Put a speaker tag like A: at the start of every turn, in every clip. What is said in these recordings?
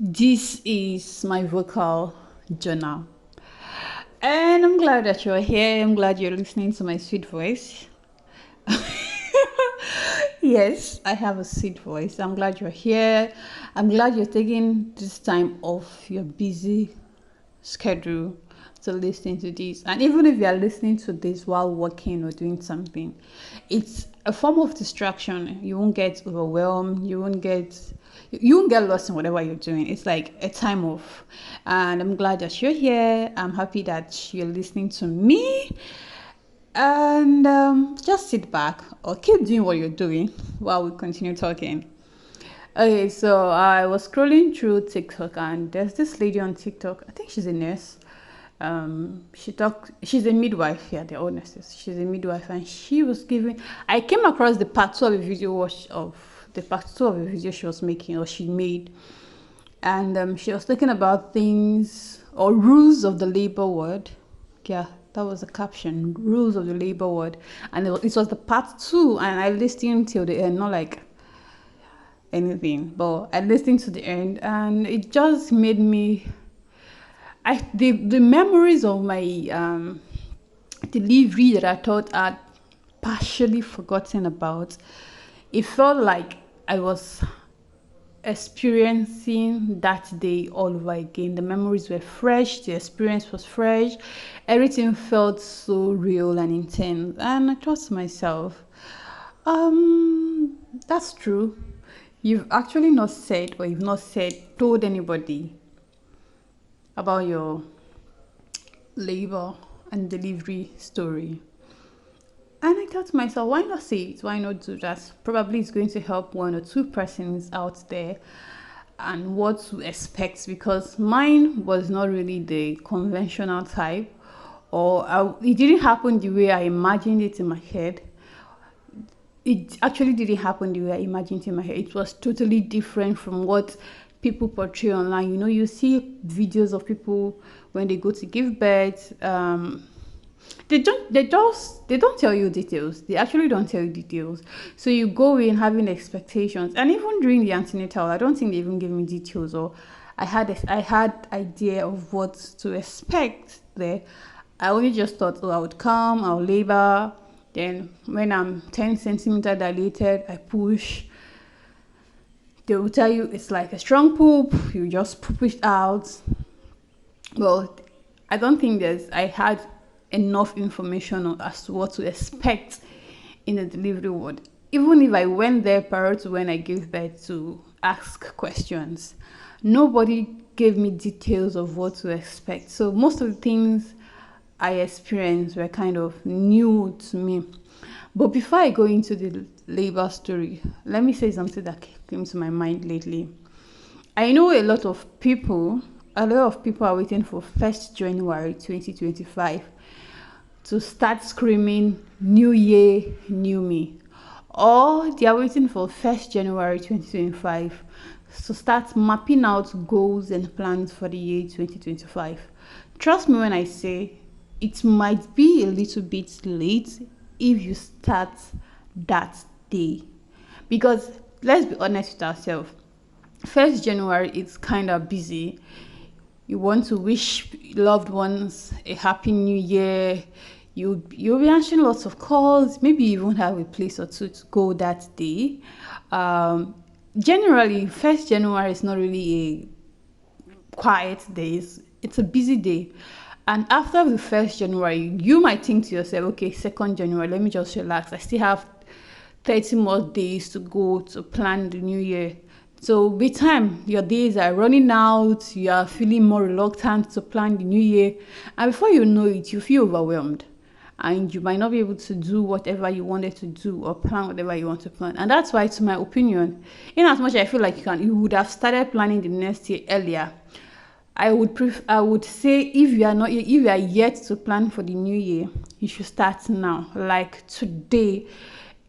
A: This is my vocal journal. And I'm glad that you're here. I'm glad you're listening to my sweet voice. Yes, I have a sweet voice. I'm glad you're here. I'm glad you're taking this time off your busy schedule to listen to this. And even if you are listening to this while working or doing something, it's a form of distraction. You won't get overwhelmed. You won't get lost in whatever you're doing. It's like a time off. And I'm glad that you're here. I'm happy that you're listening to me. And just sit back or keep doing what you're doing while we continue talking. Okay, so I was scrolling through TikTok and there's this lady on TikTok. I think she's a nurse. She's a midwife. Yeah, they're all nurses. She's a midwife, and she was giving. I came across the part two of a video she was making or she made, and she was talking about things or rules of the labor ward. Yeah, that was the caption, rules of the labor ward, and it was the part two, and I listened till the end, not like anything, but I listened to the end, and it just made me. The memories of my delivery that I thought I'd partially forgotten about. It felt like I was experiencing that day all over again. The memories were fresh, the experience was fresh, everything felt so real and intense. And I thought to myself, that's true. You've actually not said, or you've not told anybody about your labor and delivery story. And I thought to myself, why not say it? Why not do that? Probably it's going to help one or two persons out there and what to expect, because mine was not really the conventional type, it didn't happen the way I imagined it in my head. It actually didn't happen the way I imagined it in my head. It was totally different from what people portray online. You know, you see videos of people when they go to give birth. They don't tell you details. They actually don't tell you details. So you go in having expectations, and even during the antenatal, I don't think they even gave me details. Or I had idea of what to expect there. I only just thought, oh, I would come, I'll labor. Then when I'm 10 centimeter dilated, I push. They will tell you it's like a strong poop. You just poop it out. Well, I don't think I had enough information as to what to expect in the delivery ward. Even if I went there prior to when I gave birth to ask questions, nobody gave me details of what to expect. So most of the things I experienced were kind of new to me. But before I go into the labor story, let me say something that came to my mind lately. I know a lot of people are waiting for 1st January 2025 to start screaming new year, new me. Or they are waiting for 1st January 2025 to start mapping out goals and plans for the year 2025. Trust me when I say it might be a little bit late if you start that day. Because let's be honest with ourselves. 1st January it's kind of busy. You want to wish loved ones a happy new year. You'll be answering lots of calls. Maybe you even have a place or two to go that day. Generally, 1st January is not really a quiet day. It's a busy day. And after the 1st January, you might think to yourself, okay, 2nd January, let me just relax. I still have 30 more days to go to plan the new year. So with time, your days are running out, you are feeling more reluctant to plan the new year, and before you know it, you feel overwhelmed. And you might not be able to do whatever you wanted to do or plan whatever you want to plan. And that's why, to my opinion, in as much I feel like you would have started planning the next year earlier, I would say if you are yet to plan for the new year, you should start now. Like today,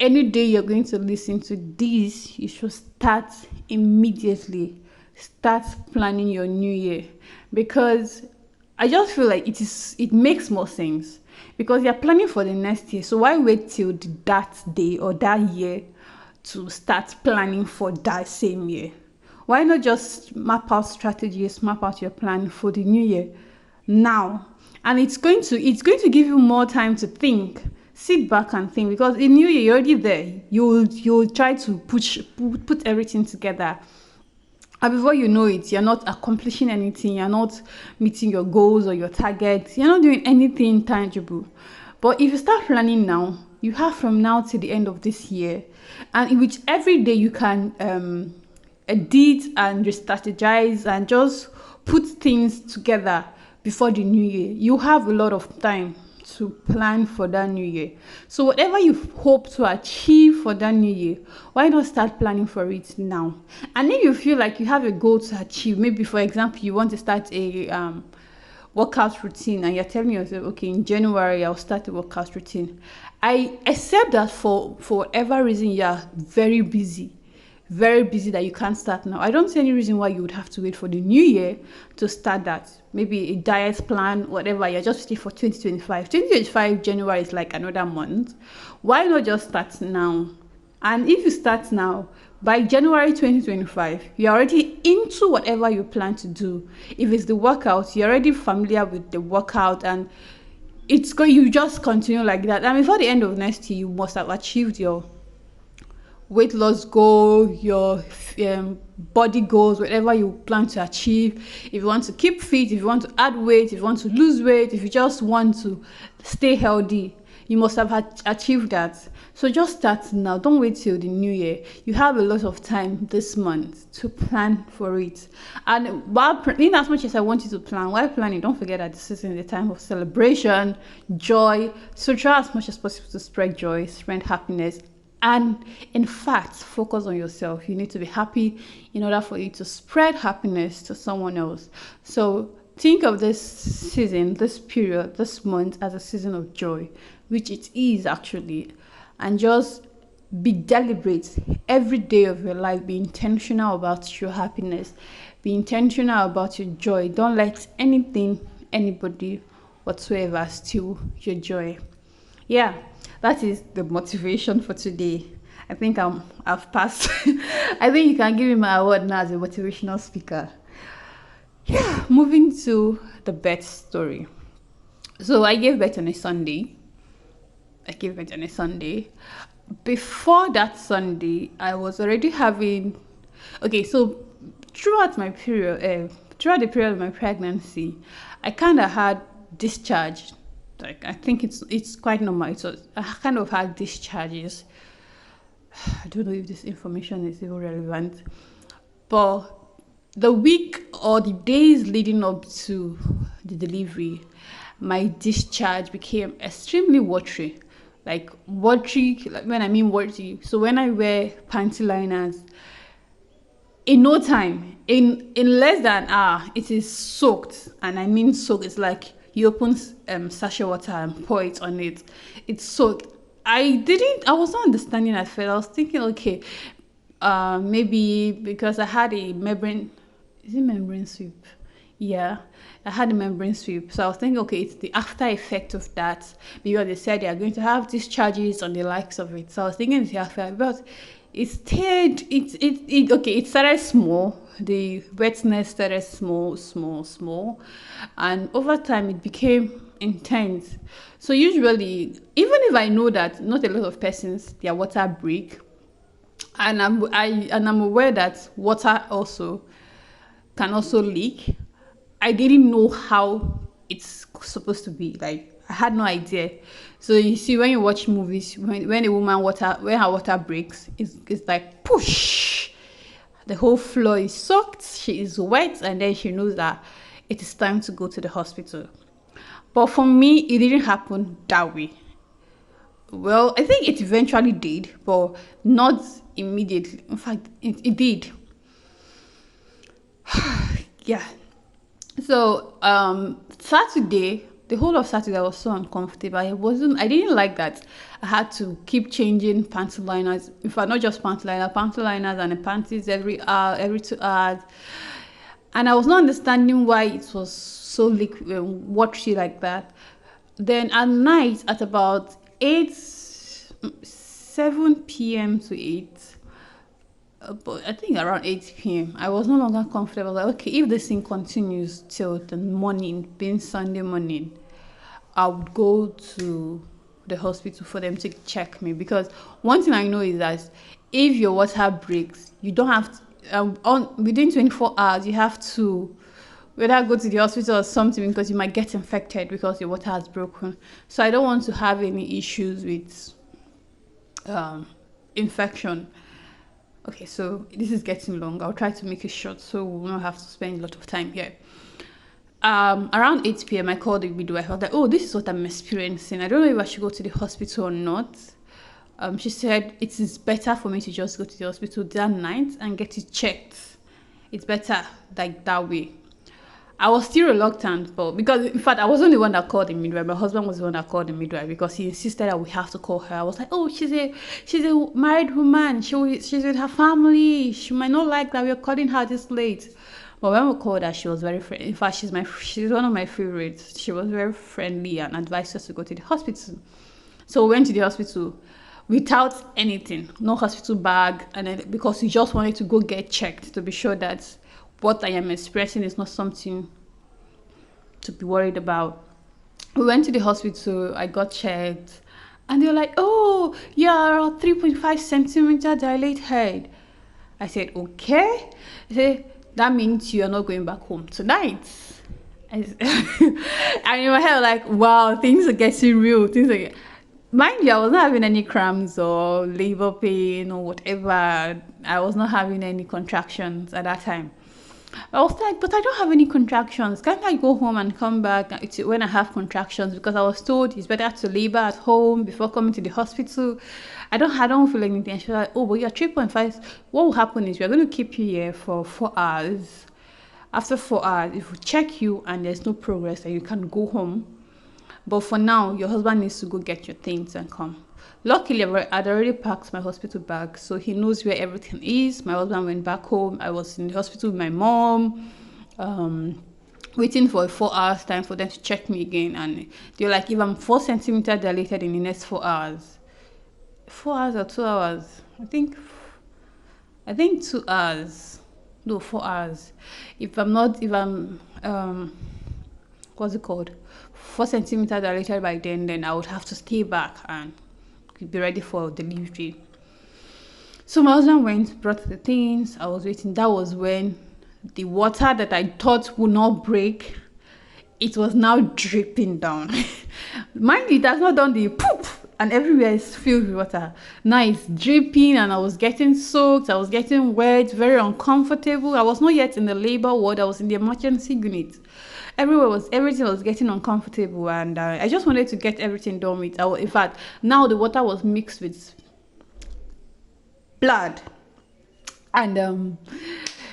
A: any day you're going to listen to this, you should start immediately. Start planning your new year, because I just feel like it makes more sense, because you're planning for the next year. So why wait till that day or that year to start planning for that same year? Why not just map out strategies, map out your plan for the new year now? And it's going to give you more time to think. Sit back and think, because in new year you're already there. You'll try to put everything together. And before you know it, you're not accomplishing anything, you're not meeting your goals or your targets, you're not doing anything tangible. But if you start planning now, you have from now to the end of this year, and in which every day you can edit and re-strategize and just put things together before the new year. You have a lot of time to plan for that new year. So whatever you hope to achieve for that new year, why not start planning for it now? And if you feel like you have a goal to achieve, maybe for example you want to start a workout routine, and you're telling yourself, okay, in January I'll start a workout routine. I accept that for whatever reason you are very busy that you can't start now. I don't see any reason why you would have to wait for the new year to start that. Maybe a diet plan, whatever, you're just waiting for 2025. 2025 January is like another month. Why not just start now? And if you start now, by January 2025, you're already into whatever you plan to do. If it's the workout, you're already familiar with the workout, and you just continue like that. And before the end of next year, you must have achieved your weight loss goal, your body goals, whatever you plan to achieve. If you want to keep fit, if you want to add weight, if you want to lose weight, if you just want to stay healthy, you must have achieved that. So just start now. Don't wait till the new year. You have a lot of time this month to plan for it. And in as much as I want you to plan, while planning, don't forget that this is in the time of celebration, joy. So try as much as possible to spread joy, spread happiness, and in fact, focus on yourself. You need to be happy in order for you to spread happiness to someone else. So think of this season, this period, this month as a season of joy, which it is actually. And just be deliberate every day of your life. Be intentional about your happiness. Be intentional about your joy. Don't let anything, anybody whatsoever steal your joy. Yeah, that is the motivation for today. I think I've passed. I think you can give me my award now as a motivational speaker. Yeah, moving to the birth story. So I gave birth on a Sunday. Before that Sunday, I was already having. Okay, so throughout the period of my pregnancy, I kind of had discharge. Like, I think it's quite normal. So I kind of had discharges. I don't know if this information is even relevant, but the week or the days leading up to the delivery, my discharge became extremely watery. Like watery, like when I mean watery. So when I wear panty liners, in no time, in less than an hour, it is soaked. And I mean soaked. It's like you open sachet water and pour it on it. It's soaked. I was not understanding at first. I was thinking, okay, maybe because I had a membrane. Is it membrane sweep? Yeah, I had a membrane sweep. So I was thinking, okay, it's the after effect of that, because they said they are going to have discharges on the likes of it. So I was thinking it's the after, but it stayed. It started small. The wetness started small, and over time it became intense. So usually, even if I know that not a lot of persons their water break, and I'm aware that water also can also leak, I didn't know how it's supposed to be. Like, I had no idea. So you see, when you watch movies, when a woman when her water breaks, it's like push. The whole floor is soaked, she is wet, and then she knows that it is time to go to the hospital. But for me, it didn't happen that way. Well, I think it eventually did, but not immediately. In fact, it did. Yeah. So Saturday, the whole of Saturday, I was so uncomfortable. I didn't like that I had to keep changing panty liners. In fact, not just panty liners and the panties every hour, every 2 hours. And I was not understanding why it was so liquid, watery like that. Then at night, at about 7 p.m. to 8, But I think around 8 p.m. I was no longer comfortable. I was like, okay, if this thing continues till the morning, being Sunday morning, I would go to the hospital for them to check me, because one thing I know is that if your water breaks, you don't have to, on within 24 hours you have to whether go to the hospital or something, because you might get infected because your water has broken. So I don't want to have any issues with infection. Okay, so this is getting long. I'll try to make it short so we will not have to spend a lot of time here. Around 8 p.m. I called the midwife. I was like, oh, this is what I'm experiencing. I don't know if I should go to the hospital or not. She said it is better for me to just go to the hospital that night and get it checked. It's better like that way. I was still reluctant, but because in fact I wasn't the one that called the midwife. My husband was the one that called the midwife because he insisted that we have to call her. I was like, oh, she's a married woman. She's with her family. She might not like that we're calling her this late. But when we called her, she was very friendly. In fact, she's one of my favorites. She was very friendly and advised us to go to the hospital. So we went to the hospital without anything, no hospital bag, and then because we just wanted to go get checked to be sure that what I am expressing is not something to be worried about. We went to the hospital, I got checked, and they were like, oh, you're 3.5 centimeter dilated. I said, okay. They said, that means you're not going back home tonight. And in my head, like, wow, things are getting real. Mind you, I was not having any cramps or labor pain or whatever. I was not having any contractions at that time. I was like, but I don't have any contractions. Can't I go home and come back when I have contractions? Because I was told it's better to labor at home before coming to the hospital. I don't feel anything. She was like, oh, but you're 3.5. What will happen is we're going to keep you here for 4 hours. After 4 hours, if we check you and there's no progress, then you can go home. But for now, your husband needs to go get your things and come. Luckily, I'd already packed my hospital bag, so he knows where everything is. My husband went back home. I was in the hospital with my mom, waiting for 4 hours time for them to check me again. And they were like, if I'm 4 centimeter dilated in the next 4 hours, 4 hours or 2 hours, I think 2 hours, no, 4 hours. If I'm what's it called? 4 centimeter dilated by then I would have to stay back and be ready for delivery. So my husband went, brought the things. I was waiting. That was when the water that I thought would not break, it was now dripping down. Mind you, it has not done the poop and everywhere is filled with water. Now it's dripping and I was getting soaked. I was getting wet, very uncomfortable. I was not yet in the labor ward. I was in the emergency unit. Everything was getting uncomfortable, and I just wanted to get everything done with. In fact, now the water was mixed with blood, and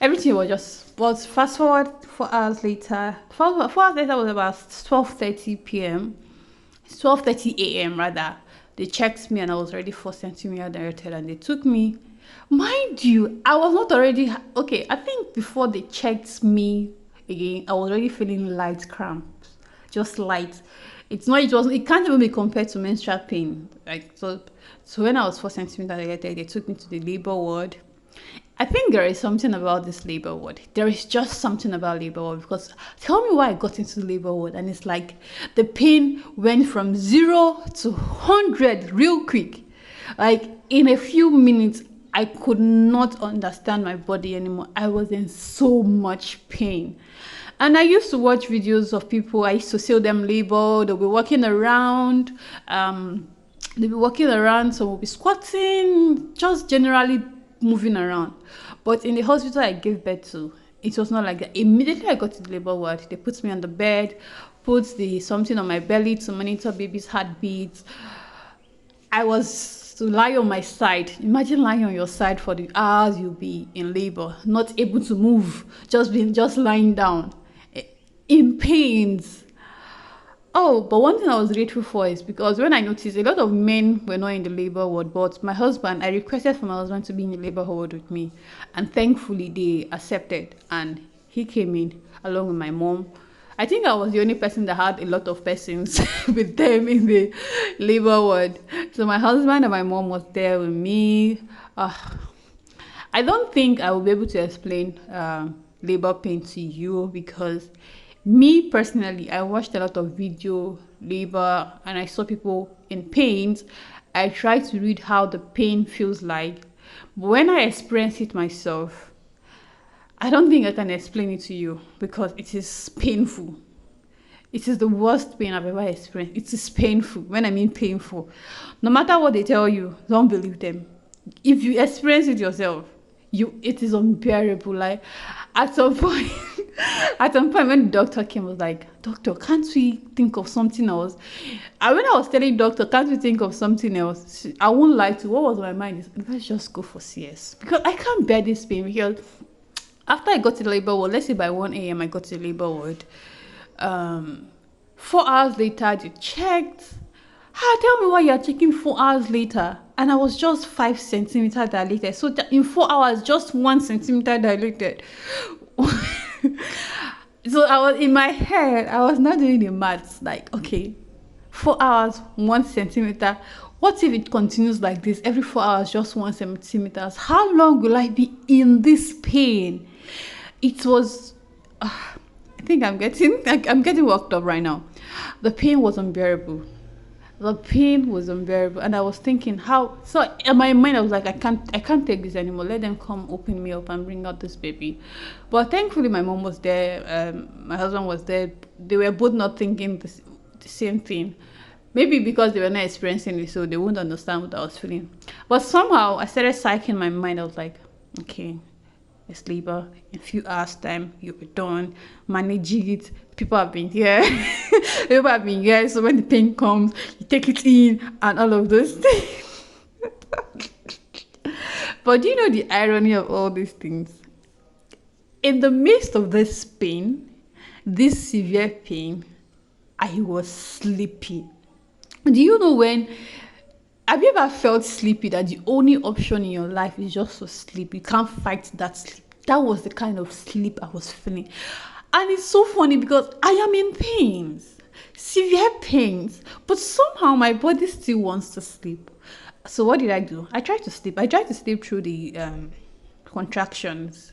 A: everything was fast forward 4 hours later. 4 hours later was about 12:30 p.m. 12:30 a.m. rather. They checked me and I was already 4 centimeters dilated, and they took me. Mind you, I was not already okay. I think before they checked me again, I was already feeling light cramps, just light. It can't even be compared to menstrual pain. Like so when I was 4 centimeters dilated, they took me to the labor ward. I think there is something about this labor ward. There is just something about labor ward, because tell me why I got into the labor ward and it's like the pain went from 0 to 100 real quick. Like in a few minutes, I could not understand my body anymore. I was in so much pain. And I used to watch videos of people. I used to see them labor. They'll be walking around. Some will be squatting, just generally moving around. But in the hospital I gave birth to, it was not like that. Immediately I got to the labor ward, they put me on the bed, put something on my belly to monitor baby's heartbeat. I was to lie on my side. Imagine lying on your side for the hours you'll be in labor, not able to move, just lying down, in pains. Oh, but one thing I was grateful for is because when I noticed a lot of men were not in the labor ward, but I requested for my husband to be in the labor ward with me, and thankfully they accepted, and he came in along with my mom. I think I was the only person that had a lot of persons with them in the labor ward. So my husband and my mom was there with me. I I don't think I will be able to explain labor pain to you, because me personally, I watched a lot of video labor and I saw people in pain. I tried to read how the pain feels like, but when I experience it myself, I don't think I can explain it to you because it is painful. It is the worst pain I've ever experienced. It is painful. When I mean painful, no matter what they tell you, don't believe them. If you experience it yourself, it is unbearable. Like at some point, at some point when the doctor came, I was like, "Doctor, can't we think of something else?" And when I was telling doctor, "Can't we think of something else?" I won't lie to you, what was on my mind is, let's just go for CS, because I can't bear this pain. Because after I got to the labor ward, let's say by 1 a.m. I got to the labor ward. 4 hours later, they checked. Tell me why you're checking 4 hours later. And I was just 5 centimeters dilated. So in 4 hours, just 1 centimeter dilated. So I was in my head, I was not doing the maths. Like, okay, 4 hours, 1 centimeter. What if it continues like this? Every 4 hours, just 1 centimeter. How long will I be in this pain? It was, I think I'm getting worked up right now. The pain was unbearable. The pain was unbearable, and I was thinking how. So in my mind, I was like, I can't take this anymore. Let them come open me up and bring out this baby. But thankfully, my mom was there. My husband was there. They were both not thinking the same thing. Maybe because they were not experiencing it, so they wouldn't understand what I was feeling. But somehow, I started psyching my mind. I was like, okay, it's labor. In a few hours' time, you'll be done. Managing it. People have been here. People have been here. So when the pain comes, you take it in and all of those things. But do you know the irony of all these things? In the midst of this pain, this severe pain, I was sleepy. Do you know when? Have you ever felt sleepy, that the only option in your life is just to sleep? You can't fight that sleep. That was the kind of sleep I was feeling. And it's so funny because I am in pains, severe pains, but somehow my body still wants to sleep. So what did I do? I tried to sleep. I tried to sleep through the contractions.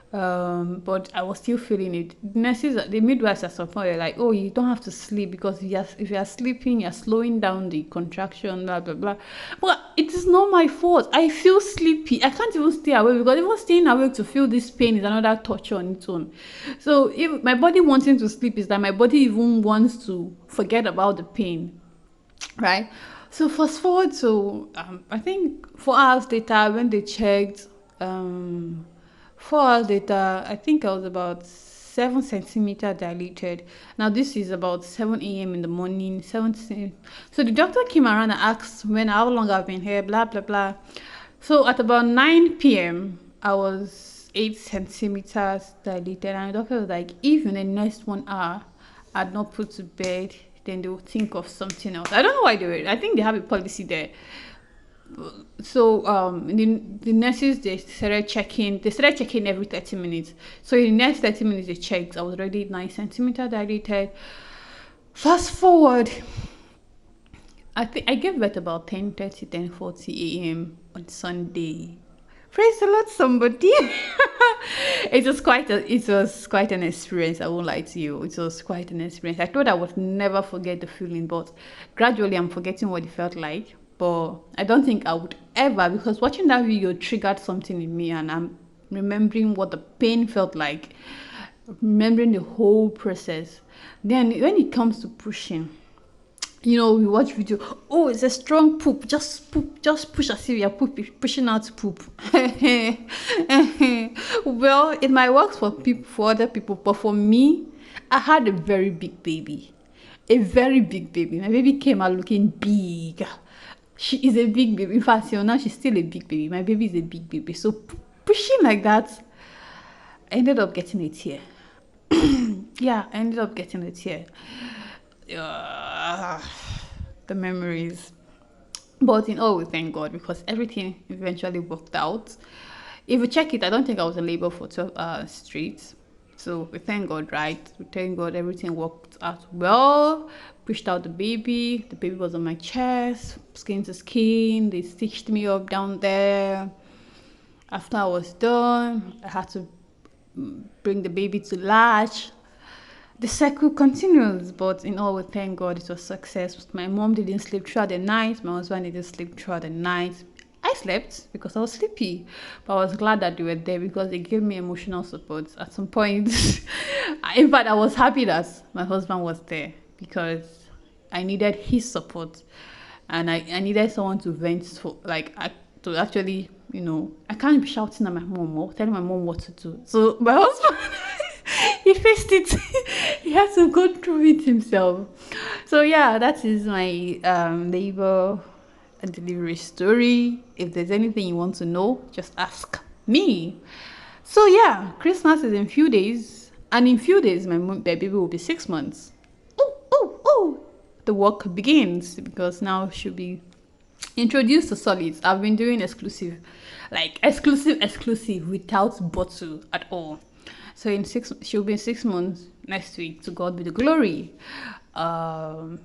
A: But I was still feeling it. The nurses, the midwives at some point were like, "Oh, you don't have to sleep because if you are sleeping, you're slowing down the contraction, blah blah blah." But it is not my fault. I feel sleepy. I can't even stay awake, because even staying awake to feel this pain is another torture on its own. So if my body wanting to sleep is that my body even wants to forget about the pain, right? So fast forward to I think 4 hours later when they checked. 4 hours later, I think I was about 7 centimeter dilated. Now this is about 7 a.m. in the morning. So the doctor came around and asked how long I've been here, blah blah blah. So at about 9 p.m. I was 8 centimeters dilated, and the doctor was like, if in the next 1 hour I'd not put to bed, then they will think of something else. I don't know why they were. I think they have a policy there. So the nurses, they started checking every 30 minutes. So in the next 30 minutes they checked. I was already 9 centimeter dilated. Fast forward, I think I gave birth about 10:30, 10:40 a.m. on Sunday. Praise the Lord, somebody. It was quite an experience. I won't lie to you. It was quite an experience. I thought I would never forget the feeling, but gradually I'm forgetting what it felt like. But I don't think I would ever, because watching that video triggered something in me, and I'm remembering what the pain felt like, remembering the whole process. Then when it comes to pushing, we watch video. Oh, it's a strong poop. Just push as if you're pushing out poop. Well, it might work for other people, but for me, I had a very big baby. A very big baby. My baby came out looking big. She is a big baby. In fact, now she's still a big baby. My baby is a big baby. So pushing like that, I ended up getting a tear. Yeah, I ended up getting a tear. The memories. But in all, we thank God, because everything eventually worked out. If you check it, I don't think I was in labor for 12 hours straight. So we thank God, right? We thank God everything worked out well. Pushed out the baby. The baby was on my chest, skin to skin. They stitched me up down there. After I was done, I had to bring the baby to latch. The cycle continues, but in all, we thank God it was success. My mom didn't sleep throughout the night. My husband didn't sleep throughout the night. I slept because I was sleepy, but I was glad that they were there because they gave me emotional support. At some point, in fact, I was happy that my husband was there because I needed his support, and I needed someone to vent for, to actually, I can't be shouting at my mom or telling my mom what to do. So my husband, he faced it. He had to go through it himself. So yeah, that is my labor and delivery story. If there's anything you want to know, just ask me. So yeah, Christmas is in few days, and in few days my baby will be 6 months. Oh, oh, oh! The work begins because now she'll be introduced to solids. I've been doing exclusive without bottle at all. So she'll be in 6 months next week. To God be the glory. The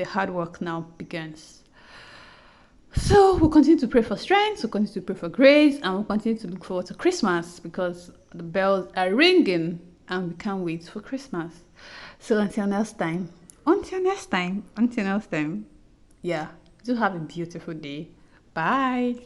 A: hard work now begins. So we'll continue to pray for strength, we'll continue to pray for grace, and we'll continue to look forward to Christmas because the bells are ringing and we can't wait for Christmas. So until next time, yeah, do have a beautiful day. Bye.